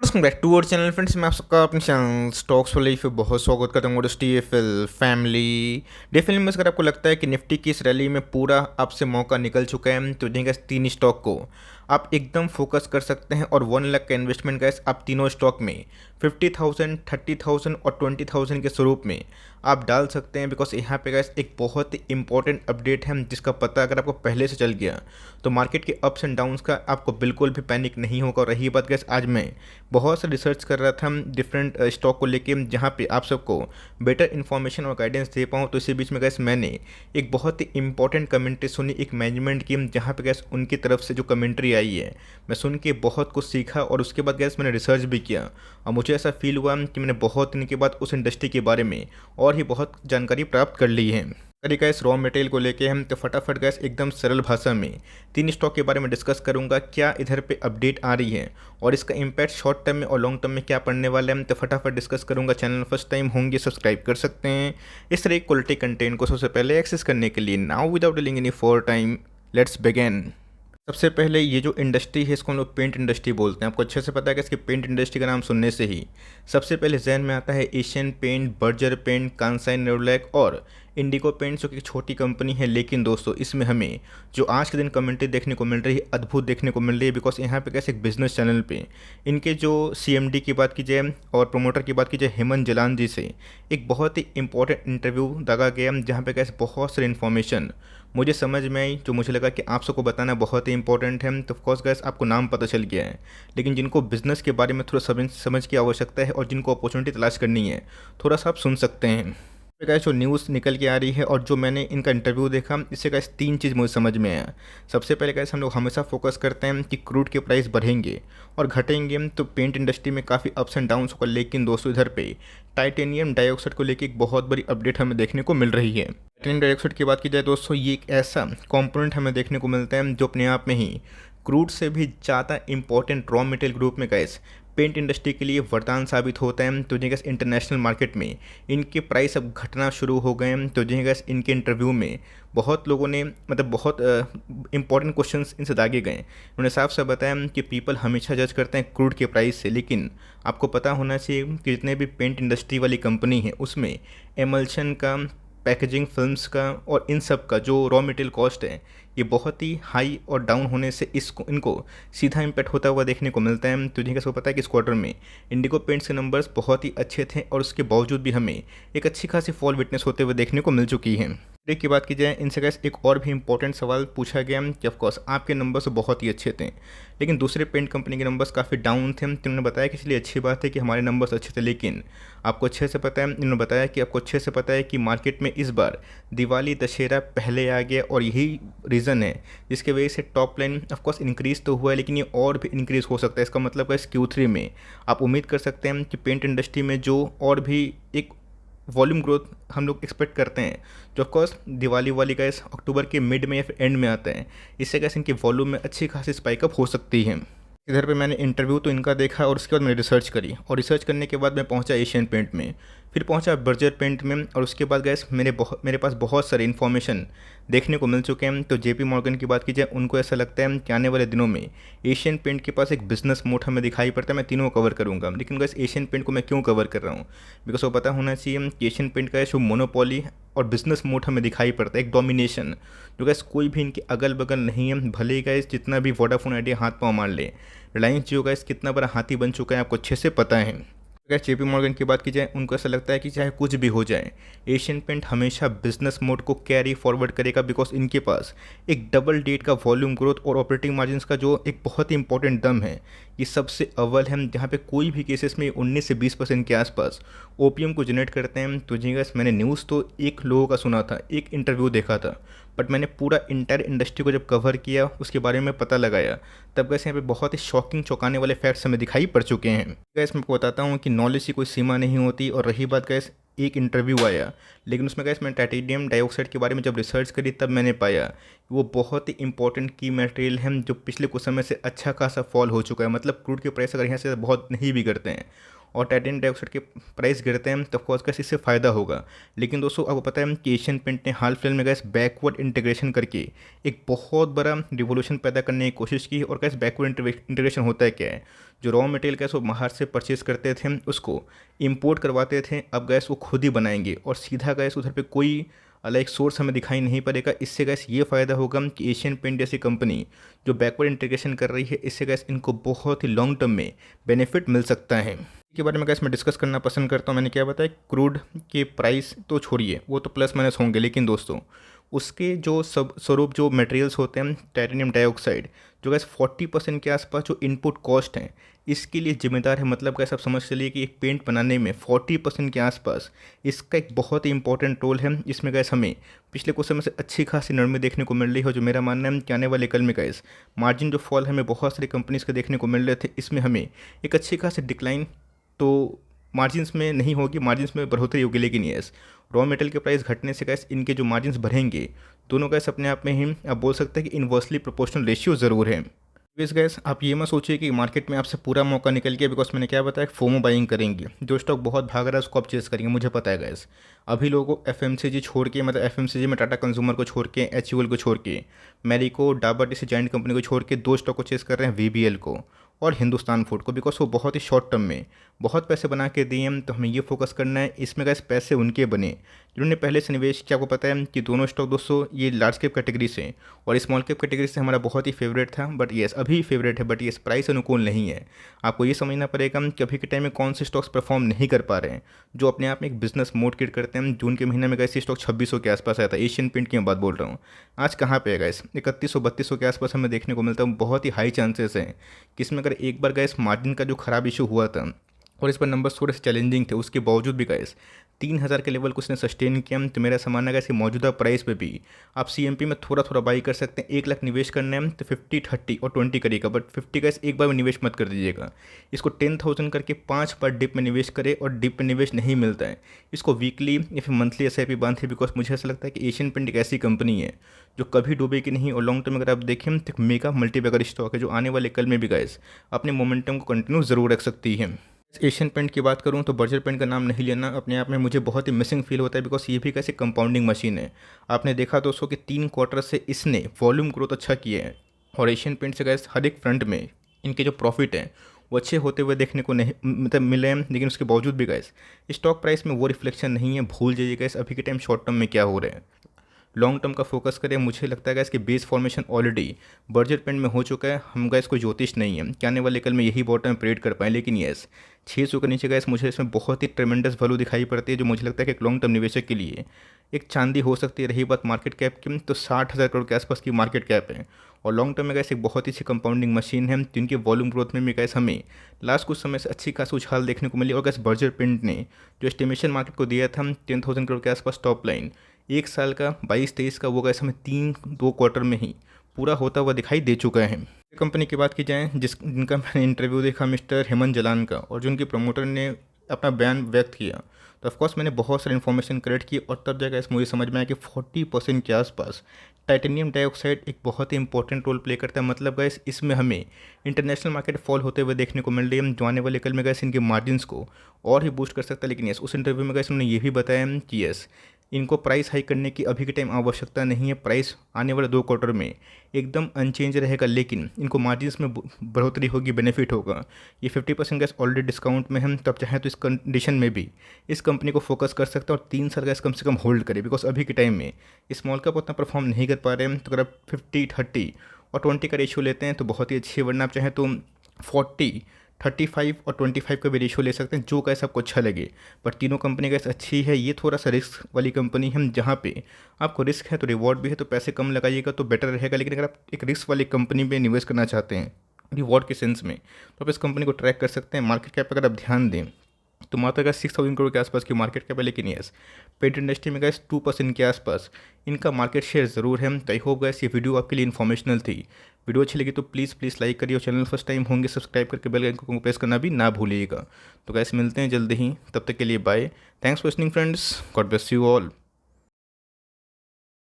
Welcome back to our channel friends. मैं आप सबका अपने चैनल स्टॉक्स वाले पे बहुत स्वागत करता हूँ। DFL फैमिली डेफिनेटली में अगर आपको लगता है कि निफ्टी की इस रैली में पूरा आपसे मौका निकल चुका है तो देखिए तीन स्टॉक को आप एकदम फोकस कर सकते हैं और 1 लाख का इन्वेस्टमेंट गैस आप तीनों स्टॉक में 50,000, 30,000 और 20,000 के स्वरूप में आप डाल सकते हैं। बिकॉज यहाँ पे गैस एक बहुत ही इंपॉर्टेंट अपडेट है जिसका पता अगर आपको पहले से चल गया तो मार्केट के अप्स एंड डाउन्स का आपको बिल्कुल भी पैनिक नहीं होगा। और रही बात गैस, आज मैं बहुत सा रिसर्च कर रहा था डिफरेंट स्टॉक को लेके जहाँ पे आप सबको बेटर इन्फॉर्मेशन और गाइडेंस दे पाऊँ। तो इसी बीच में गैस मैंने एक बहुत ही इंपॉर्टेंट कमेंट्री सुनी एक मैनेजमेंट की, जहाँ पे गैस उनकी तरफ से जो कमेंट्री आई है मैं सुन के बहुत कुछ सीखा और उसके बाद गैस मैंने रिसर्च भी किया और मुझे ऐसा फील हुआ कि मैंने बहुत दिन के बाद उस इंडस्ट्री के बारे में और ही बहुत जानकारी प्राप्त कर ली है। अरे गैस रॉ मटेरियल को लेके हम तो फटाफट गैस एकदम सरल भाषा में तीन स्टॉक के बारे में डिस्कस करूंगा, क्या इधर पे अपडेट आ रही है और इसका इम्पैक्ट शॉर्ट टर्म में और लॉन्ग टर्म में क्या पड़ने वाला है। तो फटाफट डिस्कस करूंगा। चैनल फर्स्ट टाइम होंगे सब्सक्राइब कर सकते हैं इस तरह क्वालिटी कंटेंट को सबसे पहले एक्सेस करने के लिए। Now without dealing any for time let's begin. सबसे पहले ये जो इंडस्ट्री है इसको हम लोग पेंट इंडस्ट्री बोलते हैं। आपको अच्छे से पता है कि इसकी पेंट इंडस्ट्री का नाम सुनने से ही सबसे पहले जहन में आता है Asian paint, Berger paint, Kansai Nerolac और इंडिगो पेंट्स, जो कि छोटी कंपनी है। लेकिन दोस्तों इसमें हमें जो आज के दिन कमेंट्री देखने को मिल रही है अद्भुत देखने को मिल रही है। बिकॉज यहाँ पे कैसे एक बिजनेस चैनल पे इनके जो CMD की बात की जाए और प्रोमोटर की बात की जाए हेमंत जलान जी से एक बहुत ही इंपॉर्टेंट इंटरव्यू दागा गया, जहाँ पे कैसे बहुत सारी इन्फॉर्मेशन मुझे समझ में आई जो मुझे लगा कि आप सबको बताना बहुत ही इंपॉर्टेंट है। तो ऑफकोर्स गैस आपको नाम पता चल गया है, लेकिन जिनको बिजनेस के बारे में थोड़ा समझ की आवश्यकता है और जिनको अपॉर्चुनिटी तलाश करनी है थोड़ा सा आप सुन सकते हैं। गैस जो न्यूज़ निकल के आ रही है और जो मैंने इनका इंटरव्यू देखा इससे गैस तीन चीज़ मुझे समझ में आया। सबसे पहले गैस हम लोग हमेशा फोकस करते हैं कि क्रूड के प्राइस बढ़ेंगे और घटेंगे तो पेंट इंडस्ट्री में काफ़ी अप्स एंड डाउन्स होगा। लेकिन दोस्तों इधर पे टाइटेनियम डाइऑक्साइड को लेकर एक बहुत बड़ी अपडेट हमें देखने को मिल रही है। टाइटेनियम डाइऑक्साइड की बात की जाए दोस्तों ये एक ऐसा कॉम्पोनेंट हमें देखने को मिलता है जो अपने आप में ही क्रूड से भी ज़्यादा इंपॉर्टेंट रॉ मटेरियल ग्रुप में गैस पेंट इंडस्ट्री के लिए वरदान साबित होता है। तो जी गैस इंटरनेशनल मार्केट में इनके प्राइस अब घटना शुरू हो गए हैं। तो जी गैस इनके इंटरव्यू में बहुत लोगों ने मतलब बहुत इंपॉर्टेंट क्वेश्चंस इनसे दागे गए। उन्होंने साफ साफ बताया कि पीपल हमेशा जज करते हैं क्रूड के प्राइस से, लेकिन आपको पता होना चाहिए कि जितने भी पेंट इंडस्ट्री वाली कंपनी है उसमें एमल्शन का, पैकेजिंग फिल्म्स का और इन सब का जो रॉ मटेरियल कॉस्ट है ये बहुत ही हाई और डाउन होने से इनको सीधा इम्पैक्ट होता हुआ देखने को मिलता है। तुझे कैसे पता है कि इस क्वार्टर में इंडिगो पेंट्स के नंबर्स बहुत ही अच्छे थे और उसके बावजूद भी हमें एक अच्छी खासी फॉल विटनेस होते हुए देखने को मिल चुकी है। की बात की जाए इनसे गैस एक और भी इंपॉर्टेंट सवाल पूछा गया कि ऑफकोर्स आपके नंबर्स बहुत ही अच्छे थे लेकिन दूसरे पेंट कंपनी के नंबर्स काफ़ी डाउन थे। तो उन्होंने बताया कि इसलिए अच्छी बात है कि हमारे नंबर्स अच्छे थे, लेकिन आपको अच्छे से पता है, इन्होंने बताया कि आपको अच्छे से पता है कि मार्केट में इस बार दिवाली दशहरा पहले आ गया और यही रीज़न है जिसकी वजह से टॉप लाइन ऑफकोर्स इंक्रीज़ तो हुआ है लेकिन ये और भी इंक्रीज़ हो सकता है। इसका मतलब है इस Q3 में आप उम्मीद कर सकते हैं कि पेंट इंडस्ट्री में जो और भी एक वॉल्यूम ग्रोथ हम लोग एक्सपेक्ट करते हैं जो ऑफकोर्स दिवाली वाली गैस अक्टूबर के मिड में या फिर एंड में आता है, इससे गैस इनकी वॉल्यूम में अच्छी खासी स्पाइकअप हो सकती है। इधर पे मैंने इंटरव्यू तो इनका देखा और उसके बाद मैंने रिसर्च करी और रिसर्च करने के बाद मैं पहुंचा एशियन पेंट में, फिर पहुंचा बर्जर पेंट में और उसके बाद गैस मेरे पास बहुत सारे इन्फॉर्मेशन देखने को मिल चुके हैं। तो JP मॉर्गन की बात की जाए उनको ऐसा लगता है कि आने वाले दिनों में एशियन पेंट के पास एक बिजनेस मोड हमें दिखाई पड़ता है। मैं तीनों कवर करूँगा, लेकिन गैस एशियन पेंट को मैं क्यों कवर कर रहा हूँ बिकॉज वो पता होना चाहिए कि एशियन पेंट का जो मोनोपोली और बिजनेस मोड हमें दिखाई पड़ता है, एक डोमिनेशन जो गैस कोई भी इनके अगल बगल नहीं है। भले ही गैस जितना भी वोडाफोन आइडिया हाथ पाँव मार ले, रिलायंस जियो गैस कितना बड़ा हाथी बन चुका है आपको अच्छे से पता है। अगर JP मॉर्गन की बात की जाए उनको ऐसा लगता है कि चाहे कुछ भी हो जाए एशियन पेंट हमेशा बिजनेस मोड को कैरी फॉरवर्ड करेगा बिकॉज इनके पास एक डबल डेट का वॉल्यूम ग्रोथ और ऑपरेटिंग मार्जिन का जो एक बहुत ही इंपॉर्टेंट दम है ये सबसे अव्वल है, जहाँ पे कोई भी केसेस में 19 से 20% के आसपास OPM को जनरेट करते हैं। तो जी गैस मैंने न्यूज़ तो एक लोगों का सुना था, एक इंटरव्यू देखा था, बट मैंने पूरा इंटायर इंडस्ट्री को जब कवर किया उसके बारे में पता लगाया तब गैस यहाँ पे बहुत ही शॉकिंग चौंकाने वाले फैक्ट्स हमें दिखाई पड़ चुके हैं। गैस मैं आपको बताता हूँ कि नॉलेज की कोई सीमा नहीं होती। और रही बात गैस एक इंटरव्यू आया लेकिन उसमें गैस मैंने टाइटेनियम डाइऑक्साइड के बारे में जब रिसर्च करी तब मैंने पाया कि वो बहुत ही इंपॉर्टेंट की मटेरियल है जो पिछले कुछ समय से अच्छा खासा फॉल हो चुका है। मतलब क्रूड के प्राइस अगर यहाँ से बहुत नहीं भी करते हैं और टाइटेनियम डाइऑक्साइड के प्राइस गिरते हैं तो ऑफकोर्स गैस इससे फ़ायदा होगा। लेकिन दोस्तों आपको पता है कि एशियन पेंट ने हाल फिलहाल में गैस बैकवर्ड इंटीग्रेशन करके एक बहुत बड़ा रिवोल्यूशन पैदा करने की कोशिश की। और गैस बैकवर्ड इंटीग्रेशन होता है क्या है, जो रॉ मटेरियल गैस वो बाहर से परचेज करते थे उसको इम्पोर्ट करवाते थे, अब गैस वो खुद ही बनाएंगे और सीधा गैस उधर पे कोई अलग एक सोर्स हमें दिखाई नहीं पड़ेगा। इससे गैस ये फ़ायदा होगा कि एशियन पेंट जैसी कंपनी जो बैकवर्ड इंटीग्रेशन कर रही है, इससे गैस इनको बहुत ही लॉन्ग टर्म में बेनिफिट मिल सकता है। के बारे में गैस मैं डिस्कस करना पसंद करता हूँ। मैंने क्या बताया, क्रूड के प्राइस तो छोड़िए, वो तो प्लस माइनस होंगे, लेकिन दोस्तों उसके जो सब स्वरूप जो मटेरियल्स होते हैं टाइटेनियम डाइऑक्साइड, जो गैस 40% के आसपास जो इनपुट कॉस्ट हैं इसके लिए जिम्मेदार है। मतलब गैस आप समझ चलिए कि एक पेंट बनाने में 40% के आसपास इसका एक बहुत ही इंपॉर्टेंट रोल है। इसमें गैस हमें पिछले कुछ समय से अच्छी खासी नरमी देखने को मिल रही है। जो मेरा मानना है कि आने वाले कल में गैस मार्जिन जो फॉल हमें बहुत सारी कंपनीज के देखने को मिल रहे थे, इसमें हमें एक अच्छी खासी डिक्लाइन तो मार्जिन्स में नहीं होगी, मार्जिन्स में बढ़ोतरी होगी। लेकिन यस, रॉ मेटेरियल के प्राइस घटने से गैस इनके जो मार्जिन्स बढ़ेंगे, दोनों गैस अपने आप में ही आप बोल सकते हैं कि इन्वर्सली प्रोपोर्शनल रेशियो ज़रूर है। इस गैस आप ये मत सोचिए कि मार्केट में आपसे पूरा मौका निकल गया, बिकॉज मैंने क्या बताया, फोमो बाइंग करेंगे, जो स्टॉक बहुत भाग रहा है उसको आप चेस करेंगे, मुझे पता है गैस। अभी लोगों को एफएमसीजी छोड़ के, मतलब एफएमसीजी में टाटा कंज्यूमर को छोड़ के, एचयूएल को छोड़ के, मैरिको, डाबर जैसी जॉइंट कंपनी को छोड़ के दो स्टॉक को चेस कर रहे हैं, वीबीएल को और हिंदुस्तान फूड को, बिकॉज वो बहुत ही शॉर्ट टर्म में बहुत पैसे बना के दिए हैं। तो हमें ये फोकस करना है इसमें गैस पैसे उनके बने जिन्होंने पहले से निवेश किया। आपको पता है कि दोनों स्टॉक दोस्तों ये लार्ज कैप कैटेगरी से और स्मॉल कैप कैटेगरी से हमारा बहुत ही फेवरेट था, बट येस अभी फेवरेट है, बट येस प्राइस अनुकूल नहीं है। आपको ये समझना पड़ेगा कि अभी के टाइम में कौन से स्टॉक्स परफॉर्म नहीं कर पा रहे हैं, जो अपने आप में एक बिजनेस मोड क्रिएट करते हैं। जून के महीने में गैस ये स्टॉक 2600 के आसपास आया था, एशियन पेंट की मैं बात बोल रहा हूँ। आज कहाँ पे है गैस, 3100-3200 के आसपास हमें देखने को मिलता है। बहुत ही हाई चांसेस हैं कि इसमें अगर एक बार गैस मार्जिन का जो खराब इशू हुआ था और इस पर नंबर्स थोड़े से चैलेंजिंग थे, उसके बावजूद भी गैस 3000 के लेवल को उसने सस्टेन किया। तो मेरा सामान है कि मौजूदा प्राइस पे भी आप सीएमपी में थोड़ा थोड़ा बाई कर सकते हैं। 1 लाख निवेश करना है तो 50, 30 और 20 करिएगा, बट 50 गैस एक बार में निवेश मत कर दीजिएगा। इसको 10,000 करके 5 बार डिप में निवेश करें, और डिप में निवेश नहीं मिलता है इसको वीकली या फिर मंथली एसआईपी बांधे, बिकॉज मुझे ऐसा लगता है कि एशियन पेंट एक ऐसी कंपनी है जो कभी डूबेगी नहीं। और लॉन्ग टर्म अगर आप देखें तो एक मेगा मल्टीबैगर स्टॉक है जो आने वाले कल में भी गैस अपने मोमेंटम को कंटिन्यू ज़रूर रख सकती है। एशियन पेंट की बात करूं तो बर्जर पेंट का नाम नहीं लेना अपने आप में मुझे बहुत ही मिसिंग फील होता है, बिकॉज ये भी कैसे कंपाउंडिंग मशीन है। आपने देखा दोस्तों कि 3 क्वार्टर से इसने वॉल्यूम ग्रोथ अच्छा किया है, और एशियन पेंट से गैस हर एक फ्रंट में इनके जो प्रॉफिट हैं वो अच्छे होते हुए देखने को नहीं मतलब मिले हैं। लेकिन उसके बावजूद भी गैस स्टॉक प्राइस में वो रिफ्लेक्शन नहीं है। भूल जाइए गैस अभी के टाइम शॉर्ट टर्म में क्या हो रहा है, लॉन्ग टर्म का फोकस करें। मुझे लगता है गैस कि base formation already Berger paint में हो चुका है। हम गैस कोई ज्योतिष नहीं है कि आने वाले कल में यही बॉटम परेड कर पाएँ, लेकिन येस 600 के नीचे गैस मुझे इसमें बहुत ही ट्रेमेंडस वैल्यू दिखाई पड़ती है, जो मुझे लगता है कि एक लॉन्ग टर्म निवेशक के लिए एक चांदी हो सकती है। रही बात मार्केट कैप की, तो 60,000 करोड़ के आसपास की मार्केट कैप है, और लॉन्ग टर्म में गैस एक बहुत ही अच्छी कंपाउंडिंग मशीन है, जिनके वॉल्यूम ग्रोथ में भी गैस हमें लास्ट कुछ समय से अच्छी खासी उछाल देखने को मिली। और गैस बर्जर पेंट ने जो एस्टिमेशन मार्केट को दिया था 10,000 करोड़ के आसपास टॉप लाइन, एक साल का 22-23 का, वो गैस हमें 3-2 क्वार्टर में ही पूरा होता हुआ दिखाई दे चुका है। कंपनी की बात की जाए जिनका मैंने इंटरव्यू देखा मिस्टर हेमंत जलान का, और जो उनके प्रमोटर ने अपना बयान व्यक्त किया, तो ऑफकोर्स मैंने बहुत सारी इन्फॉर्मेशन कलेक्ट की, और तब जाकर मुझे समझ में आया कि 40% के आसपास टाइटेनियम डाइऑक्साइड एक बहुत ही इंपॉर्टेंट रोल प्ले करता है। मतलब गैस इसमें हमें इंटरनेशनल मार्केट फॉल होते हुए देखने को मिल रही है, जो आने वाले कल में गैस इनके मार्जिन्स को और ही बूस्ट कर सकता है। लेकिन यस उस इंटरव्यू में गैस उन्होंने ये भी बताया कि यस इनको प्राइस हाई करने की अभी के टाइम आवश्यकता नहीं है। प्राइस आने वाले 2 क्वार्टर में एकदम अनचेंज रहेगा, लेकिन इनको मार्जिन्स में बढ़ोतरी होगी, बेनिफिट होगा। ये 50% गैस ऑलरेडी डिस्काउंट में हम, तब चाहें तो इस कंडीशन में भी इस कंपनी को फोकस कर सकते हैं और 3 साल गैस कम से कम होल्ड करें, बिकॉज अभी के टाइम में स्मॉल कैप उतना परफॉर्म नहीं कर पा रहे हैं। तो अगर आप 50, 30 और 20 का रेशियो लेते हैं तो बहुत ही अच्छी है, वरना आप चाहें तो 40, 35 और 25 का भी रेशियो ले सकते हैं, जो कैसे आपको अच्छा लगे। पर तीनों कंपनी गैस अच्छी है। ये थोड़ा सा रिस्क वाली कंपनी है, जहाँ पे आपको रिस्क है तो रिवॉर्ड भी है, तो पैसे कम लगाइएगा तो बेटर रहेगा। लेकिन अगर आप एक रिस्क वाली कंपनी में निवेश करना चाहते हैं रिवॉर्ड के सेंस में, तो आप इस कंपनी को ट्रैक कर सकते हैं। मार्केट कैप अगर आप ध्यान दें तो मात्र का 6,000 करोड़ के आसपास की मार्केट कैप है, लेकिन यस पेंट इंडस्ट्री में गैस 2% के आसपास इनका मार्केट शेयर ज़रूर है। तो आई होप गैस ये वीडियो आपके लिए इन्फॉर्मेशनल थी। वीडियो अच्छी लगी तो प्लीज़ लाइक करिए, और चैनल फर्स्ट टाइम होंगे सब्सक्राइब करके बेल आइकन को प्रेस करना भी ना भूलिएगा। तो गैस मिलते हैं जल्दी ही, तब तक के लिए bye. Thanks for listening friends, God bless you all.